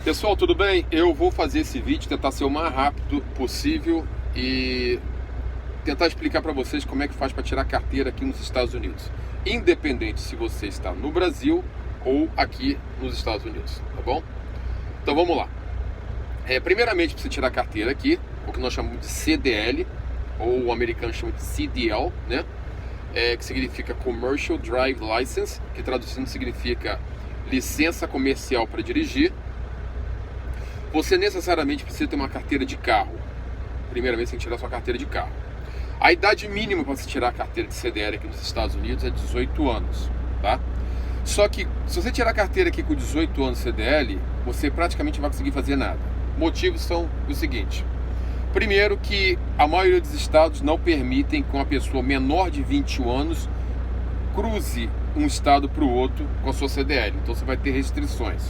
Pessoal, tudo bem? Eu vou fazer esse vídeo, tentar ser o mais rápido possível e tentar explicar para vocês como é que faz para tirar carteira aqui nos Estados Unidos, independente se você está no Brasil ou aqui nos Estados Unidos, tá bom? Então vamos lá. Primeiramente, para você tirar a carteira aqui, o que nós chamamos de CDL, ou o americano chama de CDL, né? Que significa Commercial Drive License, que traduzindo significa licença comercial para dirigir. Você necessariamente precisa ter uma carteira de carro. Primeiramente, você tem que tirar sua carteira de carro. A idade mínima para você tirar a carteira de CDL aqui nos Estados Unidos é 18 anos, tá? Só que, se você tirar a carteira aqui com 18 anos CDL, você praticamente não vai conseguir fazer nada. Motivos são o seguinte. Primeiro, que a maioria dos estados não permitem que uma pessoa menor de 21 anos cruze um estado para o outro com a sua CDL. Então, você vai ter restrições.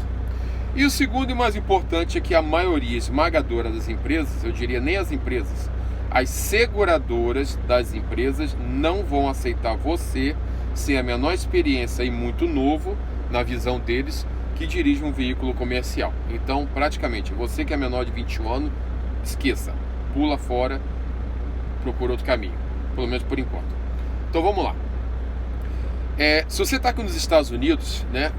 E o segundo e mais importante é que a maioria esmagadora das empresas, eu diria nem as empresas, as seguradoras das empresas não vão aceitar você sem a menor experiência e muito novo, na visão deles, que dirige um veículo comercial. Então, praticamente, você que é menor de 21 anos, esqueça, pula fora, procura outro caminho, pelo menos por enquanto. Então vamos lá. Se você está aqui nos Estados Unidos, né,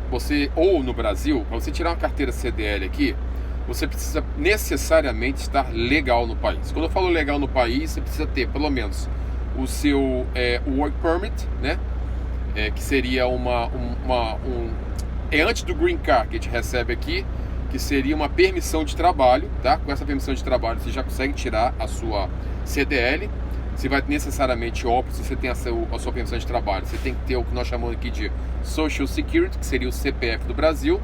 ou no Brasil, para você tirar uma carteira CDL aqui, você precisa necessariamente estar legal no país. Quando eu falo legal no país, você precisa ter pelo menos o seu Work Permit, né, que seria antes do Green Card que a gente recebe aqui, que seria uma permissão de trabalho, tá? Com essa permissão de trabalho você já consegue tirar a sua CDL. Você vai necessariamente, óbvio, se você tem a sua permissão de trabalho, você tem que ter o que nós chamamos aqui de Social Security, que seria o CPF do Brasil,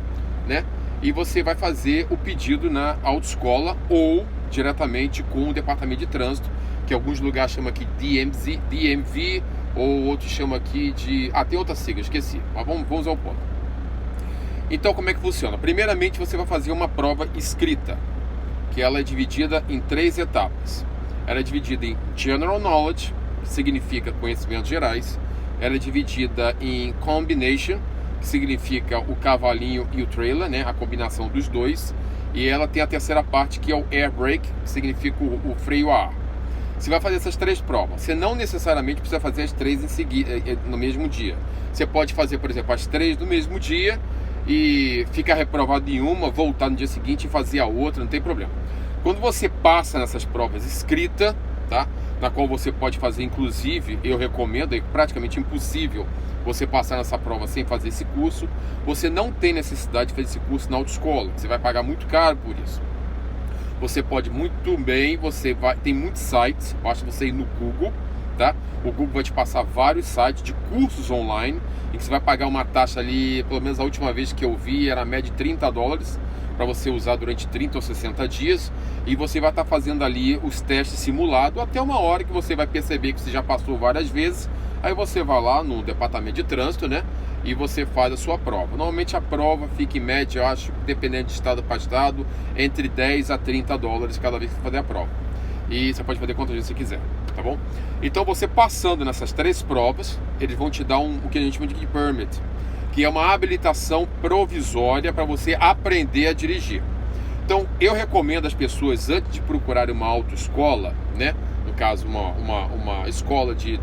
né? E você vai fazer o pedido na autoescola ou diretamente com o Departamento de Trânsito, que alguns lugares chamam aqui DMV, ou outros chamam aqui de... tem outra sigla, esqueci, mas vamos ao ponto. Então, como é que funciona? Primeiramente, você vai fazer uma prova escrita, que ela é dividida em 3 etapas. Ela é dividida em General Knowledge, que significa conhecimentos gerais. Ela é dividida em Combination, que significa o cavalinho e o trailer, né? A combinação dos dois. E ela tem a terceira parte, que é o Air Brake, que significa o freio a ar. Você vai fazer essas 3 provas. Você não necessariamente precisa fazer as 3 em seguida, no mesmo dia. Você pode fazer, por exemplo, as 3 no mesmo dia e ficar reprovado em uma, voltar no dia seguinte e fazer a outra, não tem problema. Quando você passa nessas provas escritas, tá? Na qual você pode fazer, inclusive, eu recomendo, é praticamente impossível você passar nessa prova sem fazer esse curso. Você não tem necessidade de fazer esse curso na autoescola, você vai pagar muito caro por isso. Você pode muito bem, tem muitos sites, basta você ir no Google, tá? O Google vai te passar vários sites de cursos online, em que você vai pagar uma taxa ali, pelo menos a última vez que eu vi, era a média de $30, para você usar durante 30 ou 60 dias, e você vai estar fazendo ali os testes simulados até uma hora que você vai perceber que você já passou várias vezes. Aí você vai lá no Departamento de Trânsito, né, e você faz a sua prova. Normalmente a prova fica em média, eu acho, dependendo de estado para estado, entre 10 a $30 cada vez que você fazer a prova. E você pode fazer quantas vezes você quiser, tá bom? Então você passando nessas 3 provas, eles vão te dar o que a gente chama de permit, que é uma habilitação provisória para você aprender a dirigir. Então, eu recomendo às pessoas, antes de procurarem uma autoescola, né? No caso, uma escola de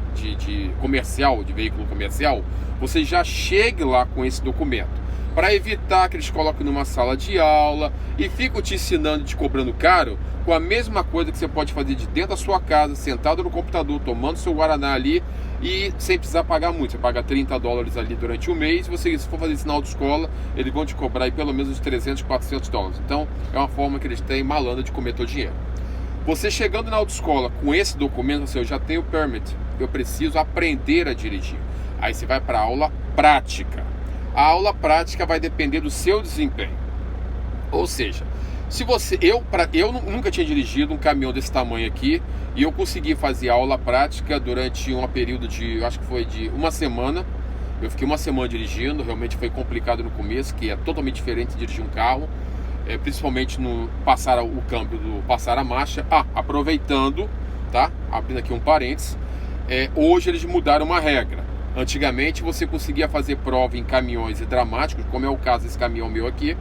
comercial, de veículo comercial, você já chegue lá com esse documento, para evitar que eles coloquem numa sala de aula e ficam te ensinando e te cobrando caro, com a mesma coisa que você pode fazer de dentro da sua casa, sentado no computador, tomando seu Guaraná ali, e sem precisar pagar muito. Você paga $30 ali durante um mês. Se for fazer isso na autoescola, eles vão te cobrar aí pelo menos uns $300, $400. Então é uma forma que eles têm malandra de comer teu dinheiro. Você chegando na autoescola com esse documento, eu já tenho o permit, eu preciso aprender a dirigir. Aí você vai para a aula prática. A aula prática vai depender do seu desempenho. Ou seja, eu nunca tinha dirigido um caminhão desse tamanho aqui, e eu consegui fazer aula prática durante um período de, acho que foi de uma semana. Eu fiquei uma semana dirigindo, realmente foi complicado no começo, que é totalmente diferente de dirigir um carro, principalmente no passar o câmbio, passar a marcha. Aproveitando, tá? Abrindo aqui um parênteses, hoje eles mudaram uma regra. Antigamente você conseguia fazer prova em caminhões dramáticos, como é o caso desse caminhão meu aqui,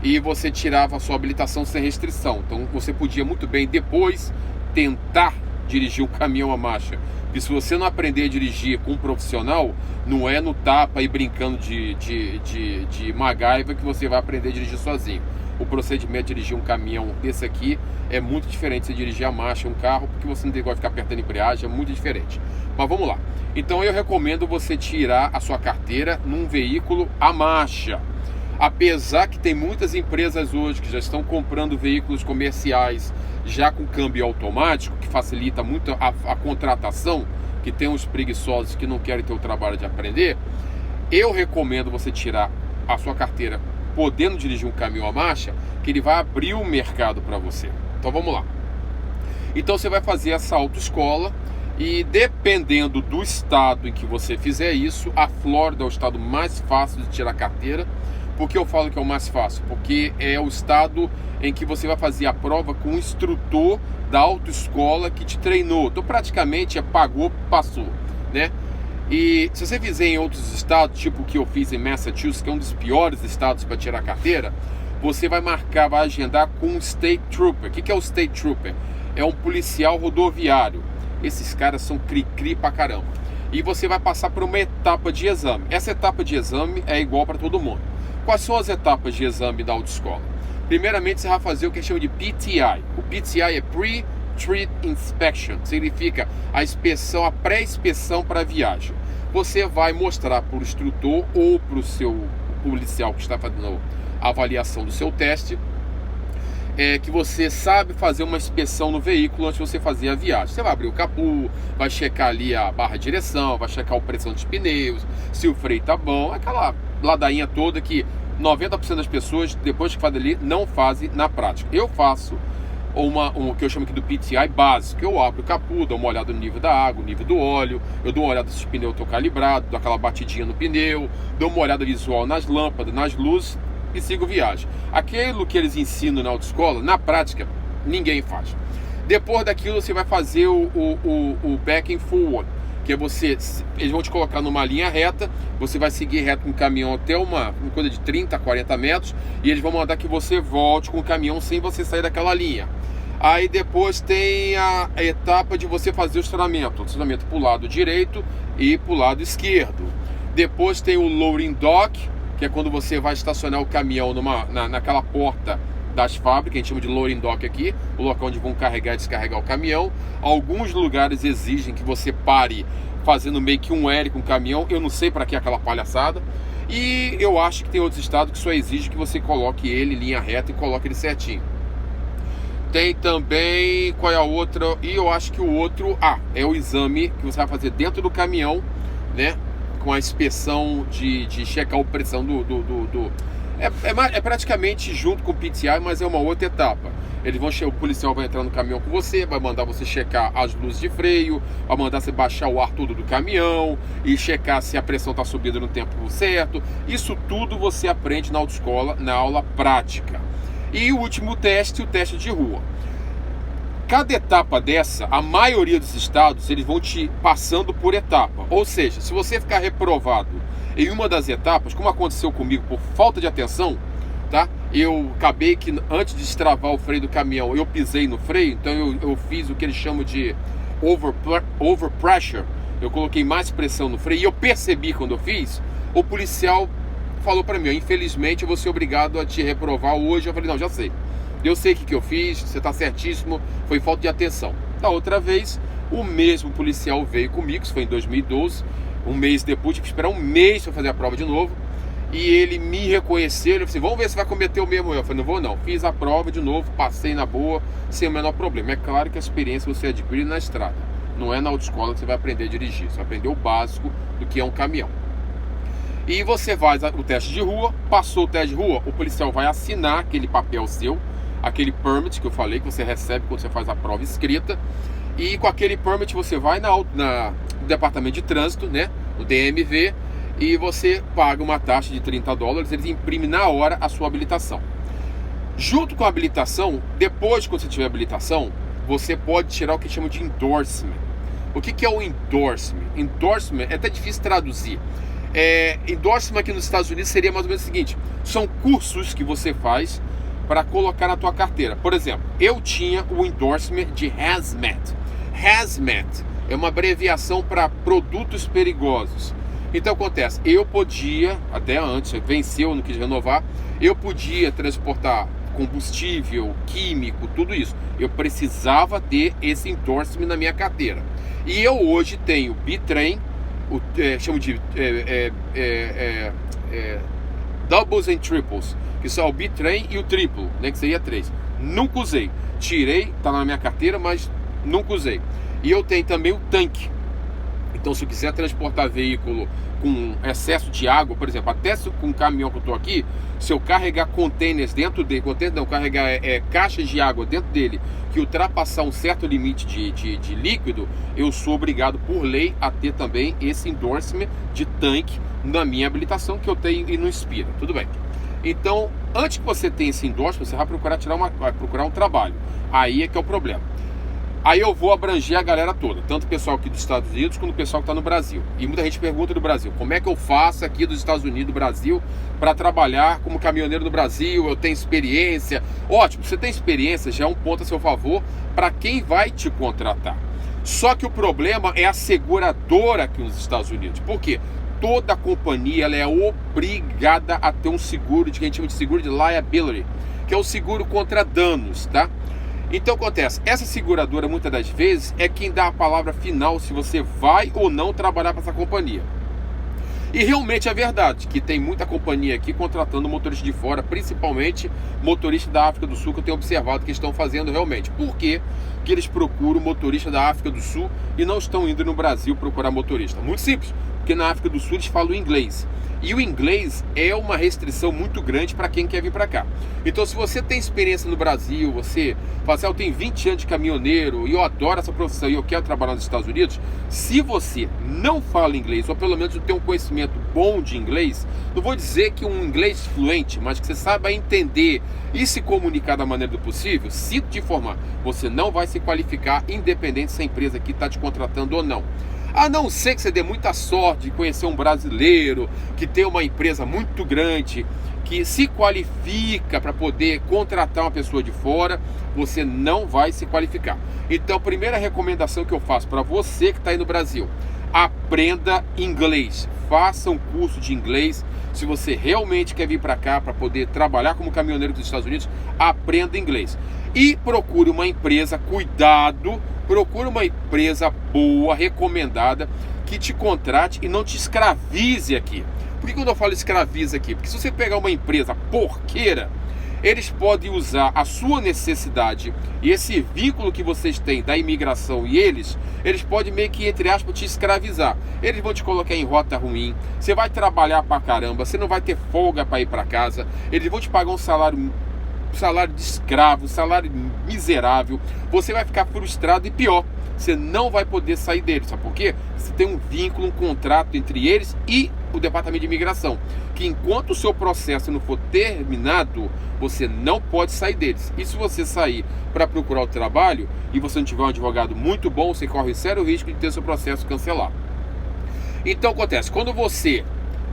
e você tirava a sua habilitação sem restrição. Então você podia muito bem depois tentar dirigir um caminhão a marcha. E se você não aprender a dirigir com um profissional, não é no tapa e brincando de MacGyver que você vai aprender a dirigir sozinho. O procedimento de dirigir um caminhão desse aqui é muito diferente de você dirigir a marcha um carro, porque você não tem que ficar apertando embreagem, é muito diferente. Mas vamos lá. Então eu recomendo você tirar a sua carteira num veículo a marcha. Apesar que tem muitas empresas hoje que já estão comprando veículos comerciais já com câmbio automático, que facilita muito a contratação, que tem uns preguiçosos que não querem ter o trabalho de aprender, eu recomendo você tirar a sua carteira podendo dirigir um caminhão a marcha, que ele vai abrir o mercado para você. Então vamos lá. Então você vai fazer essa autoescola e dependendo do estado em que você fizer isso, a Flórida é o estado mais fácil de tirar carteira. Por que eu falo que é o mais fácil? Porque é o estado em que você vai fazer a prova com o instrutor da autoescola que te treinou. Então praticamente pagou, passou, né? E se você fizer em outros estados, tipo o que eu fiz em Massachusetts, que é um dos piores estados para tirar carteira, você vai marcar, vai agendar com um State Trooper. O que é o State Trooper? É um policial rodoviário. Esses caras são cri-cri pra caramba. E você vai passar por uma etapa de exame. Essa etapa de exame é igual para todo mundo. Quais são as etapas de exame da autoescola? Primeiramente, você vai fazer o que chama de PTI. O PTI é Pre-Trip Inspection. Significa a inspeção, a pré-inspeção para a viagem. Você vai mostrar para o instrutor ou para o seu policial que está fazendo a avaliação do seu teste que você sabe fazer uma inspeção no veículo antes de você fazer a viagem. Você vai abrir o capô, vai checar ali a barra de direção, vai checar a pressão dos pneus, se o freio tá bom, aquela ladainha toda que 90% das pessoas, depois que faz ali, não fazem na prática. Eu faço o que eu chamo aqui do PTI básico. Eu abro o capô, dou uma olhada no nível da água, no nível do óleo, eu dou uma olhada se o pneu está calibrado, dou aquela batidinha no pneu, dou uma olhada visual nas lâmpadas, nas luzes e sigo viagem. Aquilo que eles ensinam na autoescola, na prática, ninguém faz. Depois daquilo, você vai fazer o back and forward, que é eles vão te colocar numa linha reta, você vai seguir reto com o caminhão até uma coisa de 30, 40 metros, e eles vão mandar que você volte com o caminhão sem você sair daquela linha. Aí depois tem a etapa de você fazer o estacionamento para o lado direito e para o lado esquerdo. Depois tem o loading dock, que é quando você vai estacionar o caminhão naquela porta das fábricas, a gente chama de loading dock aqui, o local onde vão carregar e descarregar o caminhão. Alguns lugares exigem que você pare fazendo meio que um L com o caminhão, eu não sei para que aquela palhaçada. E eu acho que tem outros estados que só exige que você coloque ele em linha reta e coloque ele certinho. Tem também, qual é a outra? E eu acho que o outro, é o exame que você vai fazer dentro do caminhão, né? Com a inspeção de checar a pressão é praticamente junto com o PTI, mas é uma outra etapa. O policial vai entrar no caminhão com você, vai mandar você checar as luzes de freio, vai mandar você baixar o ar todo do caminhão e checar se a pressão está subindo no tempo certo. Isso tudo você aprende na autoescola, na aula prática. E o último teste, o teste de rua. Cada etapa dessa, a maioria dos estados, eles vão te passando por etapa. Ou seja, se você ficar reprovado em uma das etapas, como aconteceu comigo por falta de atenção, tá? Eu acabei que antes de destravar o freio do caminhão, eu pisei no freio, então eu fiz o que eles chamam de overpressure. Eu coloquei mais pressão no freio e eu percebi quando eu fiz, o policial falou para mim, infelizmente eu vou ser obrigado a te reprovar hoje. Eu falei, não, já sei. Eu sei o que eu fiz, você está certíssimo, foi falta de atenção. Da outra vez, o mesmo policial veio comigo, isso foi em 2012, um mês depois, tive que esperar um mês para fazer a prova de novo, e ele me reconheceu, ele falou assim, vamos ver se vai cometer o mesmo erro. Eu falei, não vou não, fiz a prova de novo, passei na boa, sem o menor problema. É claro que a experiência você adquire na estrada, não é na autoescola que você vai aprender a dirigir, você vai aprender o básico do que é um caminhão. E você faz o teste de rua, passou o teste de rua, o policial vai assinar aquele papel seu, aquele permit que eu falei, que você recebe quando você faz a prova escrita. E com aquele permit você vai no departamento de trânsito, né, no DMV, e você paga uma taxa de $30, eles imprimem na hora a sua habilitação. Junto com a habilitação, depois quando você tiver habilitação, você pode tirar o que chama de endorsement. O que é o endorsement? Endorsement é até difícil traduzir. Endorsement aqui nos Estados Unidos seria mais ou menos o seguinte: são cursos que você faz para colocar na tua carteira. Por exemplo, eu tinha o endorsement de Hazmat. Hazmat é uma abreviação para produtos perigosos. Então acontece, eu podia, até antes, venceu, não quis renovar, eu podia transportar combustível, químico, tudo isso. Eu precisava ter esse endorsement na minha carteira. E eu hoje tenho Bitrem, chamo de doubles and triples, que são o Bitrem e o triplo, né, que seria 3. Nunca usei. Tirei, tá na minha carteira, mas nunca usei. E eu tenho também o tanque. Então, se eu quiser transportar veículo com excesso de água, por exemplo, até com o caminhão que eu estou aqui, se eu carregar containers dentro dele, carregar caixas de água dentro dele, que ultrapassar um certo limite de líquido, eu sou obrigado por lei a ter também esse endorsement de tanque na minha habilitação que eu tenho e não expira. Tudo bem. Então, antes que você tenha esse endorsement, você vai procurar um trabalho. Aí é que é o problema. Aí eu vou abranger a galera toda, tanto o pessoal aqui dos Estados Unidos quanto o pessoal que está no Brasil. E muita gente pergunta do Brasil: como é que eu faço aqui dos Estados Unidos, do Brasil, para trabalhar como caminhoneiro do Brasil? Eu tenho experiência. Ótimo, você tem experiência, já é um ponto a seu favor para quem vai te contratar. Só que o problema é a seguradora aqui nos Estados Unidos. Por quê? Toda companhia ela é obrigada a ter um seguro, que a gente chama de seguro de liability, que é o seguro contra danos, tá? Então acontece, essa seguradora muitas das vezes é quem dá a palavra final se você vai ou não trabalhar para essa companhia. E realmente é verdade que tem muita companhia aqui contratando motoristas de fora, principalmente motoristas da África do Sul, que eu tenho observado que estão fazendo realmente. Por quê? Que eles procuram motorista da África do Sul e não estão indo no Brasil procurar motorista. Muito simples, porque na África do Sul eles falam inglês. E o inglês é uma restrição muito grande para quem quer vir para cá. Então, se você tem experiência no Brasil, você fala assim: eu tenho 20 anos de caminhoneiro e eu adoro essa profissão e eu quero trabalhar nos Estados Unidos, se você não fala inglês, ou pelo menos tem um conhecimento bom de inglês, não vou dizer que um inglês fluente, mas que você saiba entender e se comunicar da maneira do possível, sinto te informar, você não vai se qualificar, independente se a empresa aqui está te contratando ou não. A não ser que você dê muita sorte de conhecer um brasileiro que tem uma empresa muito grande, que se qualifica para poder contratar uma pessoa de fora, você não vai se qualificar. Então, a primeira recomendação que eu faço para você que está aí no Brasil: aprenda inglês, faça um curso de inglês. Se você realmente quer vir para cá para poder trabalhar como caminhoneiro dos Estados Unidos, aprenda inglês. E procure uma empresa, cuidado, procure uma empresa boa, recomendada, que te contrate e não te escravize aqui. Por que quando eu falo escraviza aqui? Porque se você pegar uma empresa porqueira, eles podem usar a sua necessidade e esse vínculo que vocês têm da imigração e eles podem meio que, entre aspas, te escravizar. Eles vão te colocar em rota ruim, você vai trabalhar pra caramba, você não vai ter folga para ir para casa, eles vão te pagar um salário de escravo, salário miserável, você vai ficar frustrado e pior, você não vai poder sair deles. Sabe por quê? Você tem um vínculo, um contrato entre eles e o Departamento de Imigração, que enquanto o seu processo não for terminado, você não pode sair deles. E se você sair para procurar o trabalho e você não tiver um advogado muito bom, você corre sério risco de ter seu processo cancelado. Então acontece, quando você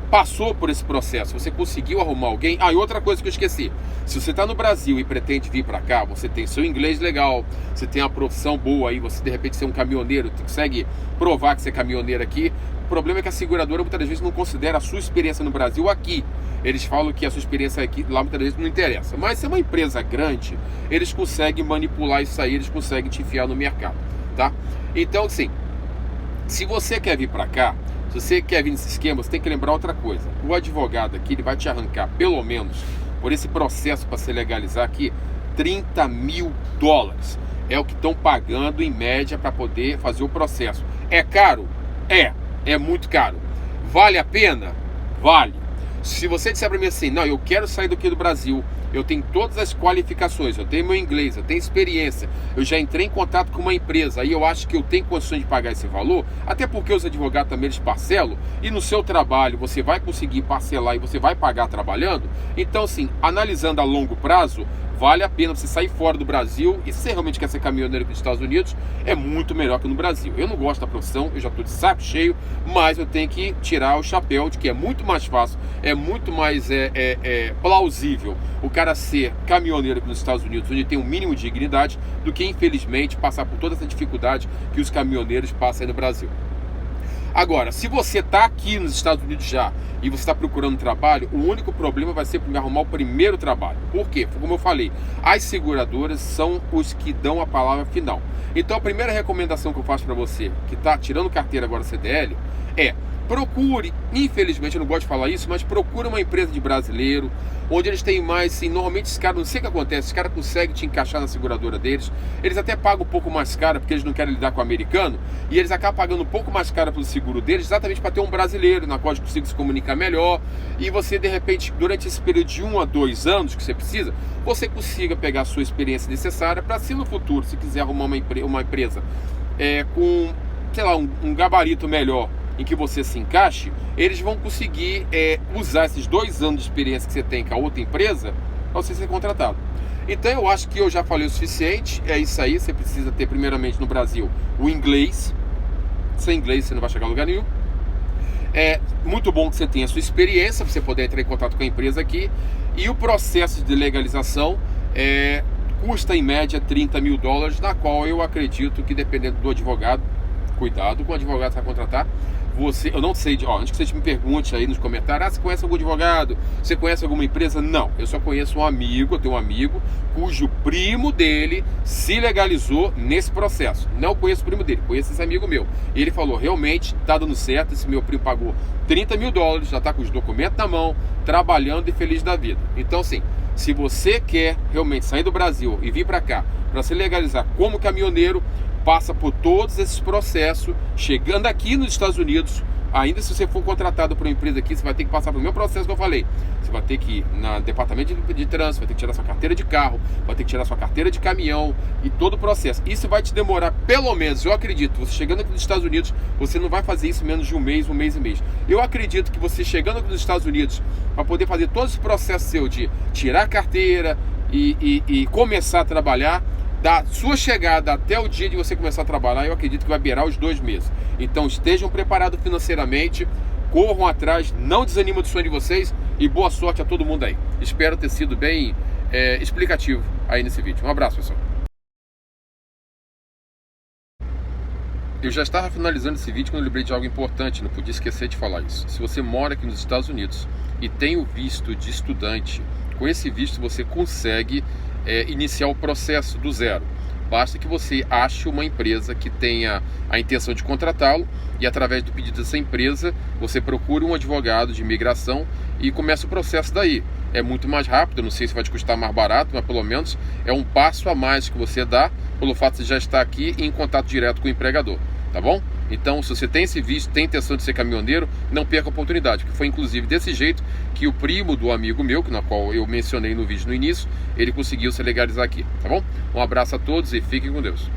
passou por esse processo, você conseguiu arrumar alguém. E outra coisa que eu esqueci: se você está no Brasil e pretende vir para cá, você tem seu inglês legal, você tem uma profissão boa aí, você de repente ser um caminhoneiro, consegue provar que você é caminhoneiro aqui. O problema é que a seguradora muitas vezes não considera a sua experiência no Brasil aqui. Eles falam que a sua experiência aqui lá muitas vezes não interessa. Mas se é uma empresa grande, eles conseguem manipular isso aí, eles conseguem te enfiar no mercado, tá? Então, assim, se você quer vir para cá, se você quer vir nesse esquema, você tem que lembrar outra coisa: o advogado aqui, ele vai te arrancar, pelo menos, por esse processo para se legalizar aqui, $30 mil. É o que estão pagando em média para poder fazer o processo. É caro? É muito caro. Vale a pena? Vale. Se você disser para mim assim: não, eu quero sair daqui do Brasil, eu tenho todas as qualificações, eu tenho meu inglês, eu tenho experiência, eu já entrei em contato com uma empresa e eu acho que eu tenho condições de pagar esse valor, até porque os advogados também eles parcelam, e no seu trabalho você vai conseguir parcelar e você vai pagar trabalhando. Então, assim, analisando a longo prazo, vale a pena você sair fora do Brasil, e se você realmente quer ser caminhoneiro aqui nos Estados Unidos, é muito melhor que no Brasil. Eu não gosto da profissão, eu já estou de saco cheio, mas eu tenho que tirar o chapéu de que é muito mais fácil, é muito mais plausível o cara ser caminhoneiro aqui nos Estados Unidos, onde tem um mínimo de dignidade, do que infelizmente passar por toda essa dificuldade que os caminhoneiros passam aí no Brasil. Agora, se você está aqui nos Estados Unidos já e você está procurando trabalho, o único problema vai ser para arrumar o primeiro trabalho. Por quê? Como eu falei, as seguradoras são os que dão a palavra final. Então a primeira recomendação que eu faço para você, que está tirando carteira agora CDL, é: procure, infelizmente eu não gosto de falar isso, mas procure uma empresa de brasileiro, onde eles têm mais, assim, normalmente esses caras, não sei o que acontece, os caras conseguem te encaixar na seguradora deles, eles até pagam um pouco mais caro, porque eles não querem lidar com o americano, e eles acabam pagando um pouco mais caro pelo seguro deles, exatamente para ter um brasileiro, na qual eles consigam se comunicar melhor, e você, de repente, durante esse período de 1 a 2 anos que você precisa, você consiga pegar a sua experiência necessária para, se no futuro, se quiser arrumar uma empresa com, sei lá, um gabarito melhor, em que você se encaixe, eles vão conseguir usar esses 2 anos de experiência que você tem com a outra empresa para você ser contratado. Então eu acho que eu já falei o suficiente, é isso aí. Você precisa ter, primeiramente, no Brasil, o inglês. Sem inglês você não vai chegar a lugar nenhum. É muito bom que você tenha a sua experiência, para você poder entrar em contato com a empresa aqui. E o processo de legalização custa em média $30 mil, na qual eu acredito que, dependendo do advogado, cuidado com o advogado que você vai contratar. Eu não sei, antes que você me pergunte aí nos comentários: você conhece algum advogado? Você conhece alguma empresa? Não, eu só conheço um amigo, eu tenho um amigo cujo primo dele se legalizou nesse processo. Não conheço o primo dele, conheço esse amigo meu. Ele falou: realmente tá dando certo, esse meu primo pagou $30 mil, já tá com os documentos na mão, trabalhando e feliz da vida. Então, assim, se você quer realmente sair do Brasil e vir para cá para se legalizar como caminhoneiro, passa por todos esses processos. Chegando aqui nos Estados Unidos, ainda se você for contratado por uma empresa aqui, você vai ter que passar pelo mesmo processo que eu falei. Você vai ter que ir no departamento de trânsito, vai ter que tirar sua carteira de carro, vai ter que tirar sua carteira de caminhão e todo o processo. Isso vai te demorar, pelo menos, eu acredito, você chegando aqui nos Estados Unidos, você não vai fazer isso em menos de um mês e meio. Eu acredito que você chegando aqui nos Estados Unidos, para poder fazer todo esse processo seu de tirar a carteira e começar a trabalhar, da sua chegada até o dia de você começar a trabalhar, eu acredito que vai beirar os 2 meses. Então estejam preparados financeiramente, corram atrás, não desanimam do sonho de vocês, e boa sorte a todo mundo aí. Espero ter sido bem explicativo aí nesse vídeo. Um abraço, pessoal. Eu já estava finalizando esse vídeo quando eu lembrei de algo importante, não podia esquecer de falar isso. Se você mora aqui nos Estados Unidos e tem o visto de estudante, com esse visto você consegue iniciar o processo do zero. Basta que você ache uma empresa que tenha a intenção de contratá-lo, e através do pedido dessa empresa você procura um advogado de imigração e começa o processo daí. É muito mais rápido, não sei se vai te custar mais barato, mas pelo menos é um passo a mais que você dá pelo fato de já estar aqui em contato direto com o empregador, tá bom? Então, se você tem esse visto, tem intenção de ser caminhoneiro, não perca a oportunidade, que foi inclusive desse jeito que o primo do amigo meu, na qual eu mencionei no vídeo no início, ele conseguiu se legalizar aqui, tá bom? Um abraço a todos e fiquem com Deus.